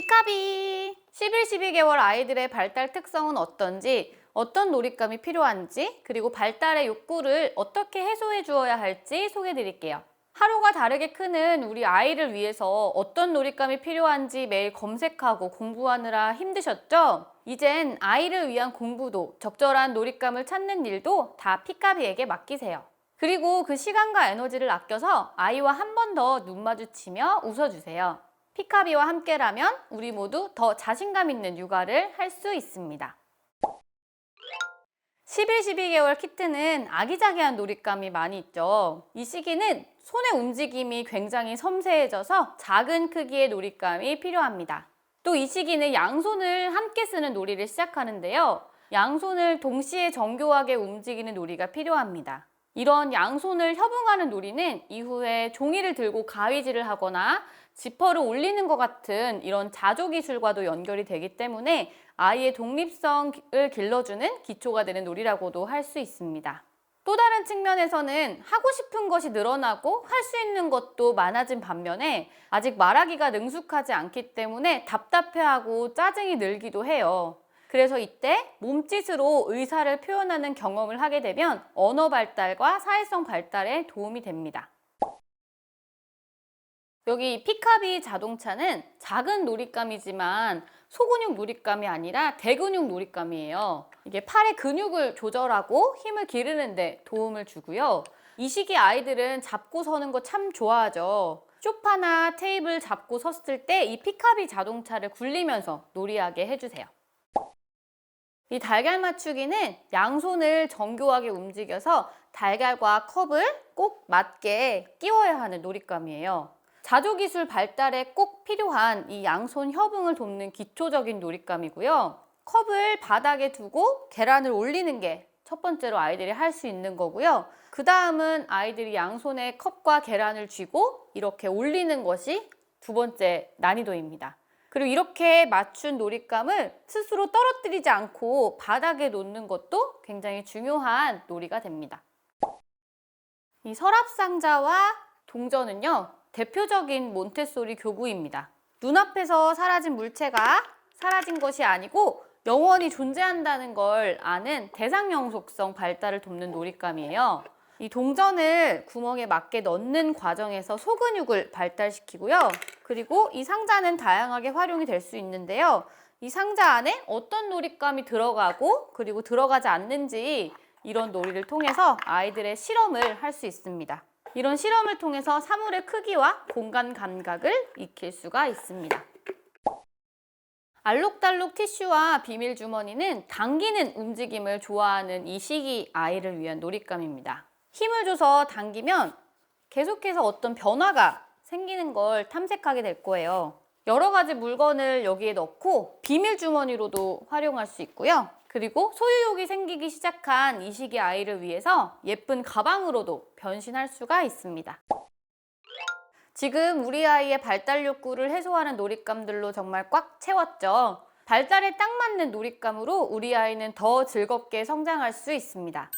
피카비! 11, 12개월 아이들의 발달 특성은 어떤지, 어떤 놀잇감이 필요한지, 그리고 발달의 욕구를 어떻게 해소해 주어야 할지 소개해 드릴게요. 하루가 다르게 크는 우리 아이를 위해서 어떤 놀잇감이 필요한지 매일 검색하고 공부하느라 힘드셨죠? 이젠 아이를 위한 공부도 적절한 놀잇감을 찾는 일도 다 피카비에게 맡기세요. 그리고 그 시간과 에너지를 아껴서 아이와 한 번 더 눈 마주치며 웃어주세요. 피카비와 함께라면 우리 모두 더 자신감 있는 육아를 할 수 있습니다. 11, 12개월 키트는 아기자기한 놀잇감이 많이 있죠. 이 시기는 손의 움직임이 굉장히 섬세해져서 작은 크기의 놀잇감이 필요합니다. 또 이 시기는 양손을 함께 쓰는 놀이를 시작하는데요. 양손을 동시에 정교하게 움직이는 놀이가 필요합니다. 이런 양손을 협응하는 놀이는 이후에 종이를 들고 가위질을 하거나 지퍼를 올리는 것 같은 이런 자조 기술과도 연결이 되기 때문에 아이의 독립성을 길러주는 기초가 되는 놀이라고도 할 수 있습니다. 또 다른 측면에서는 하고 싶은 것이 늘어나고 할 수 있는 것도 많아진 반면에 아직 말하기가 능숙하지 않기 때문에 답답해하고 짜증이 늘기도 해요. 그래서 이때 몸짓으로 의사를 표현하는 경험을 하게 되면 언어 발달과 사회성 발달에 도움이 됩니다. 여기 피카비 자동차는 작은 놀잇감이지만 소근육 놀잇감이 아니라 대근육 놀잇감이에요. 이게 팔의 근육을 조절하고 힘을 기르는 데 도움을 주고요. 이 시기 아이들은 잡고 서는 거 참 좋아하죠. 소파나 테이블 잡고 섰을 때 이 피카비 자동차를 굴리면서 놀이하게 해주세요. 이 달걀 맞추기는 양손을 정교하게 움직여서 달걀과 컵을 꼭 맞게 끼워야 하는 놀잇감이에요. 자조기술 발달에 꼭 필요한 이 양손 협응을 돕는 기초적인 놀잇감이고요. 컵을 바닥에 두고 계란을 올리는 게 첫 번째로 아이들이 할 수 있는 거고요. 그 다음은 아이들이 양손에 컵과 계란을 쥐고 이렇게 올리는 것이 두 번째 난이도입니다. 그리고 이렇게 맞춘 놀잇감을 스스로 떨어뜨리지 않고 바닥에 놓는 것도 굉장히 중요한 놀이가 됩니다. 이 서랍상자와 동전은요, 대표적인 몬테소리 교구입니다. 눈앞에서 사라진 물체가 사라진 것이 아니고 영원히 존재한다는 걸 아는 대상영 속성 발달을 돕는 놀잇감이에요. 이 동전을 구멍에 맞게 넣는 과정에서 소근육을 발달시키고요. 그리고 이 상자는 다양하게 활용이 될 수 있는데요. 이 상자 안에 어떤 놀잇감이 들어가고 그리고 들어가지 않는지 이런 놀이를 통해서 아이들의 실험을 할 수 있습니다. 이런 실험을 통해서 사물의 크기와 공간 감각을 익힐 수가 있습니다. 알록달록 티슈와 비밀 주머니는 당기는 움직임을 좋아하는 이 시기 아이를 위한 놀잇감입니다. 힘을 줘서 당기면 계속해서 어떤 변화가 생기는 걸 탐색하게 될 거예요. 여러 가지 물건을 여기에 넣고 비밀 주머니로도 활용할 수 있고요. 그리고 소유욕이 생기기 시작한 이 시기 아이를 위해서 예쁜 가방으로도 변신할 수가 있습니다. 지금 우리 아이의 발달 욕구를 해소하는 놀잇감들로 정말 꽉 채웠죠. 발달에 딱 맞는 놀잇감으로 우리 아이는 더 즐겁게 성장할 수 있습니다.